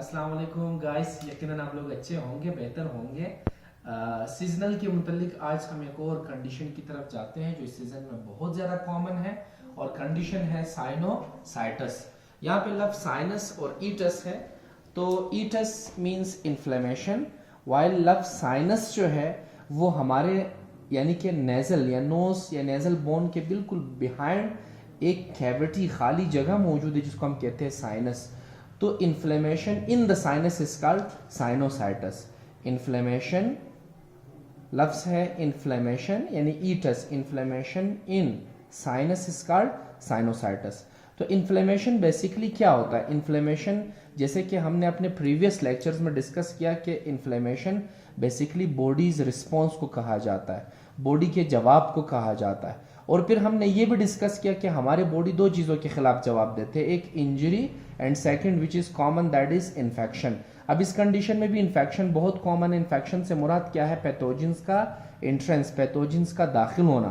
अस्सलाम वालेकुम गाइस, यकीनन आप लोग अच्छे होंगे, बेहतर होंगे। सीजनल के मुतल्लिक आज हम एक और कंडीशन की तरफ जाते हैं जो इस सीजन में बहुत ज़्यादा कॉमन है और कंडीशन है साइनोसाइटस। यहाँ पे लफ्ज साइनस और ईटस है, तो ईटस मींस इन्फ्लेमेशन, वाइल लफ्ज साइनस जो है वो हमारे यानी कि नेजल या नोज या नेजल बोन के बिल्कुल बिहाइंड एक कैविटी खाली जगह मौजूद है जिसको हम कहते हैं साइनस। तो inflammation in the sinus is called sinusitis. Inflammation लफ्ज है इन्फ्लेमेशन यानी itis, inflammation in sinus is called sinusitis. तो इन्फ्लेमेशन बेसिकली क्या होता है? इन्फ्लेमेशन जैसे कि हमने अपने प्रीवियस लेक्चर्स में डिस्कस किया कि इन्फ्लेमेशन बेसिकली बॉडीज रिस्पॉन्स को कहा जाता है, बॉडी के जवाब को कहा जाता है। और फिर हमने ये भी डिस्कस किया कि हमारे बॉडी दो चीज़ों के खिलाफ जवाब देते हैं, एक injury and second which is common, that is infection. अब इस कंडीशन में भी इन्फेक्शन बहुत कॉमन है। इन्फेक्शन से मुराद क्या है? पैथोजेंस का एंट्रेंस, पैथोजेंस का दाखिल होना।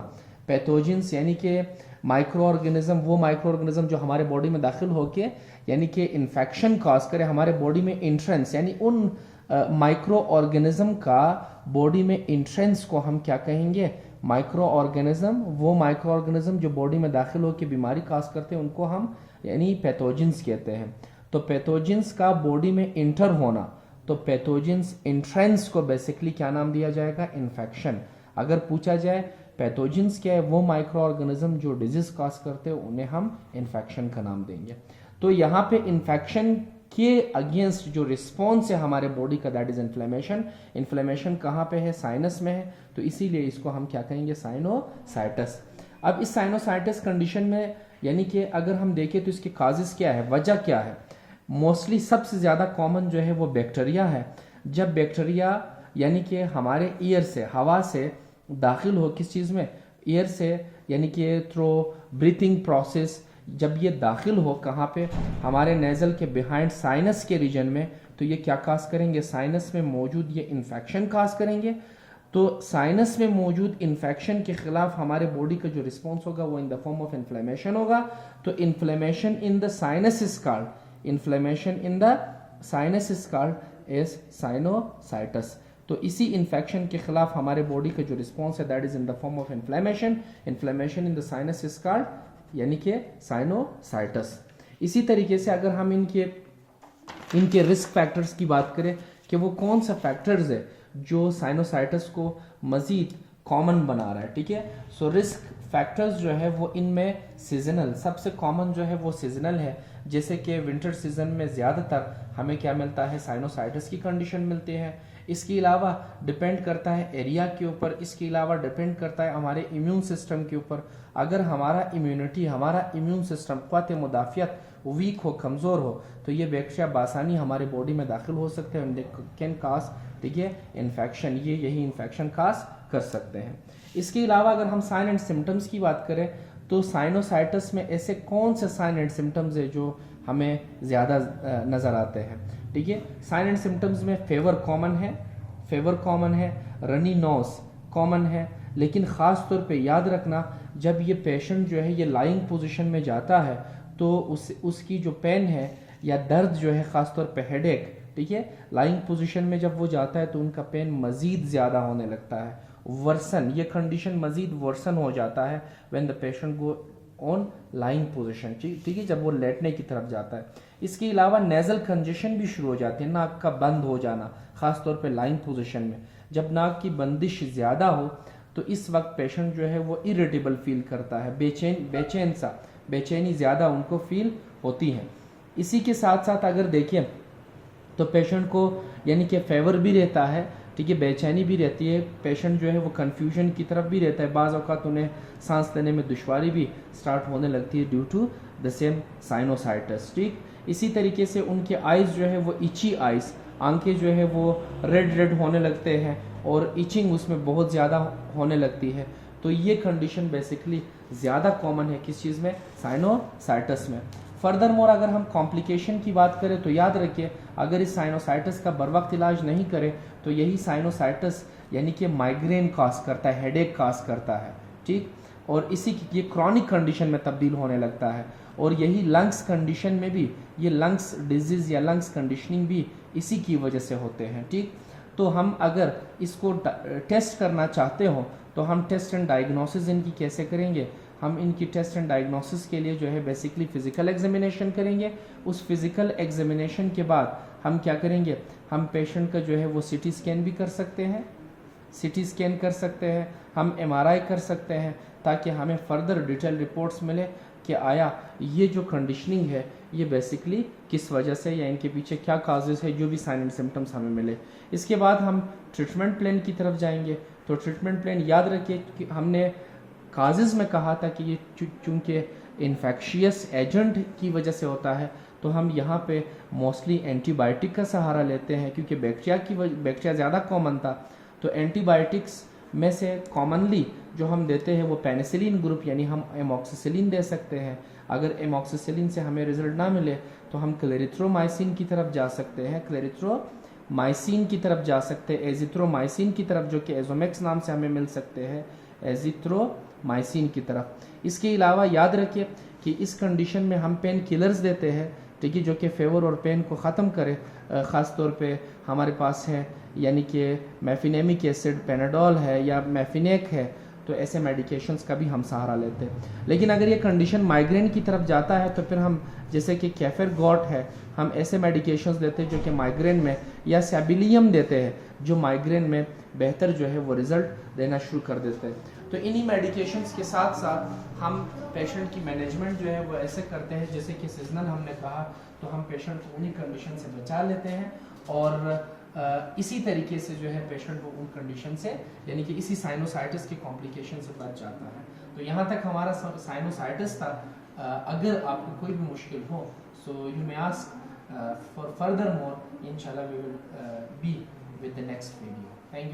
पैथोजेंस यानी कि माइक्रो ऑर्गेनिज्म, वो माइक्रो ऑर्गेनिज्म जो हमारे बॉडी में दाखिल होके यानी कि इन्फेक्शन कॉज करे हमारे बॉडी में एंट्रेंस, यानी उन माइक्रो ऑर्गेनिज्म का बॉडी में एंट्रेंस को हम क्या कहेंगे? Micro organism. वो माइक्रो ऑर्गेनिज्म जो बॉडी में दाखिल होकर बीमारी काज करते हैं उनको हम यानी पैथोजेंस कहते हैं। तो पैथोजेंस का बॉडी में इंटर होना, तो पैथोजेंस एंट्रेंस को बेसिकली क्या नाम दिया जाएगा? इन्फेक्शन। अगर पूछा जाए पैथोजेंस क्या है, वो माइक्रो ऑर्गेनिज्म जो डिजीज काज करते हैं उन्हें हम इन्फेक्शन का नाम देंगे। तो यहाँ पे इन्फेक्शन के अगेंस्ट जो रिस्पॉन्स है हमारे बॉडी का, दैट इज इन्फ्लेमेशन। इन्फ्लेमेशन कहाँ पे है? साइनस में है, तो इसीलिए इसको हम क्या कहेंगे? साइनोसाइटस। अब इस साइनोसाइटस कंडीशन में यानी कि अगर हम देखें तो इसके काजेस क्या है, वजह क्या है? मोस्टली सबसे ज़्यादा कॉमन जो है वो बैक्टीरिया है। जब बैक्टीरिया यानी कि हमारे ईयर से, हवा से दाखिल हो, किस चीज़ में? ईयर से, यानी कि थ्रू ब्रीथिंग प्रोसेस जब ये दाखिल हो कहाँ पे? हमारे नेजल के बिहाइंड साइनस के रीजन में, तो ये क्या काज करेंगे? साइनस में मौजूद ये इन्फेक्शन काज करेंगे। तो साइनस में मौजूद इन्फेक्शन के खिलाफ हमारे बॉडी का जो रिस्पॉन्स होगा वो in the form of inflammation होगा। तो inflammation in the sinus is called, inflammation in the sinus is called as sinusitis. तो इसी इन्फेक्शन के खिलाफ हमारे बॉडी का जो रिस्पॉन्स है that is in the form of inflammation. Inflammation in the sinus is called यानी कि साइनोसाइटस। इसी तरीके से अगर हम इनके रिस्क फैक्टर्स की बात करें कि वो कौन सा फैक्टर्स है जो साइनोसाइटस को मजीद कॉमन बना रहा है, ठीक है। सो रिस्क फैक्टर्स जो है वो इनमें सीजनल, सबसे कॉमन जो है वो सीजनल है। जैसे कि विंटर सीजन में ज़्यादातर हमें क्या मिलता है? साइनोसाइटस की कंडीशन मिलती है। इसके अलावा डिपेंड करता है एरिया के ऊपर, इसके अलावा डिपेंड करता है हमारे इम्यून सिस्टम के ऊपर। अगर हमारा इम्यूनिटी, हमारा इम्यून सिस्टम, क़ुव्वत मुदाफ़ियत वीक हो, कमज़ोर हो, तो ये बैक्टीरिया बासानी हमारे बॉडी में दाखिल हो सकते हैं, कैन काज, ठीक है, इन्फेक्शन। यही इन्फेक्शन काज कर सकते हैं। इसके अलावा अगर हम साइन एंड सिम्टम्स की बात करें तो साइनोसाइटस में ऐसे कौन से साइन एंड सिम्टम्स है जो हमें ज़्यादा नज़र आते हैं, ठीक है। साइन एंड सिम्टम्स में फेवर कॉमन है, रनी नोज कॉमन है, लेकिन ख़ास तौर पे याद रखना जब ये पेशेंट जो है ये लाइंग पोजीशन में जाता है तो उसकी जो पेन है या दर्द जो है, ख़ास तौर पे हेडेक, ठीक है, लाइंग पोजीशन में जब वो जाता है तो उनका पेन मज़ीद ज़्यादा होने लगता है, वर्सन, ये कंडीशन मज़ीद वर्सन हो जाता है when the patient go on lying position, ठीक है, जब वो लेटने की तरफ जाता है। इसके अलावा नेजल कंजेशन भी शुरू हो जाती है, नाक का बंद हो जाना, ख़ास तौर पे लाइंग पोजीशन में। जब नाक की बंदिश ज़्यादा हो तो इस वक्त पेशेंट जो है वो इरिटेबल फील करता है, बेचैनी ज़्यादा उनको फील होती है। इसी के साथ साथ अगर देखिए तो पेशेंट को यानी कि फेवर भी रहता है, ठीक है, बेचैनी भी रहती है, पेशेंट जो है वो कन्फ्यूजन की तरफ भी रहता है, बाज़ औक़ात उन्हें सांस लेने में दुश्वारी भी स्टार्ट होने लगती है ड्यू टू द सेम साइनोसाइटस, ठीक। इसी तरीके से उनके आइज़ जो है वो इची आइज़, आंखें जो है वो रेड होने लगते हैं और इचिंग उसमें बहुत ज़्यादा होने लगती है। तो ये कंडीशन बेसिकली ज़्यादा कॉमन है किस चीज़ में? साइनोसाइटस में। फर्दर मोर अगर हम कॉम्प्लिकेशन की बात करें तो याद रखिए अगर इस साइनोसाइटस का बर वक्त इलाज नहीं करें तो यही साइनोसाइटस यानी कि माइग्रेन काज करता है, हेडेक काज करता है, ठीक। और ये क्रॉनिक कंडीशन में तब्दील होने लगता है। और यही लंग्स कंडीशन में भी, ये लंग्स डिजीज़ या लंग्स कंडीशनिंग भी इसी की वजह से होते हैं। ठीक, तो हम अगर इसको टेस्ट करना चाहते हो तो हम टेस्ट एंड डायग्नोसिस इनकी कैसे करेंगे? हम इनकी टेस्ट एंड डायग्नोसिस के लिए जो है बेसिकली फ़िज़िकल एग्जामिनेशन करेंगे। उस फिज़िकल एग्जामिनेशन के बाद हम क्या करेंगे, हम पेशेंट का जो है वो सीटी स्कैन भी कर सकते हैं, सीटी स्कैन कर सकते हैं, हम एमआरआई कर सकते हैं, ताकि हमें फर्दर डिटेल रिपोर्ट्स मिले कि आया ये जो कंडीशनिंग है ये बेसिकली किस वजह से या इनके पीछे क्या काजेज़ है, जो भी साइन एंड सिम्टम्स हमें मिले। इसके बाद हम ट्रीटमेंट प्लान की तरफ जाएंगे। तो ट्रीटमेंट प्लान याद रखिए कि हमने काजेज़ में कहा था कि ये चूँकि इन्फेक्शियस एजेंट की वजह से होता है, तो हम यहाँ पे मोस्टली एंटीबायोटिक का सहारा लेते हैं, क्योंकि बैक्टीरिया ज़्यादा कॉमन था। तो एंटीबायोटिक्स में से कॉमनली जो हम देते हैं वो पेनिसिलिन ग्रुप, यानी हम एमॉक्सिसिलिन दे सकते हैं। अगर एमॉक्सिसिलिन से हमें रिजल्ट ना मिले तो हम क्लेरिथ्रोमाइसिन की तरफ जा सकते हैं, क्लेरिथ्रोमाइसिन की तरफ जा सकते हैं, एजिथ्रोमाइसिन की तरफ, जो कि एजोमेक्स नाम से हमें मिल सकते हैं, एजिथ्रोमाइसिन की तरफ। इसके अलावा याद रखिए कि इस कंडीशन में हम पेन किलर्स देते हैं, ठीक है, जो कि फेवर और पेन को ख़त्म करे। ख़ास तौर पे हमारे पास है यानी कि मेफिनेमिक एसिड, पेनाडोल है या मेफिनेक है, तो ऐसे मेडिकेशंस का भी हम सहारा लेते हैं। लेकिन अगर ये कंडीशन माइग्रेन की तरफ जाता है तो फिर हम जैसे कि कैफर गॉट है, हम ऐसे मेडिकेशंस देते हैं जो कि माइग्रेन में, या सैबिलियम देते हैं जो माइग्रेन में बेहतर जो है वो रिज़ल्ट देना शुरू कर देते हैं। तो इन्हीं मेडिकेशंस के साथ साथ हम पेशेंट की मैनेजमेंट जो है वो ऐसे करते हैं, जैसे कि सीजनल हमने कहा, तो हम पेशेंट को उन्हीं कंडीशन से बचा लेते हैं और इसी तरीके से जो है पेशेंट वो उन कंडीशन से, यानी कि इसी साइनोसाइटिस के कॉम्प्लिकेशन से बच जाता है। तो यहाँ तक हमारा साइनोसाइटिस था। अगर आपको कोई भी मुश्किल हो, so you may ask for further more, इंशाल्लाह we will be with the next video. Thank you.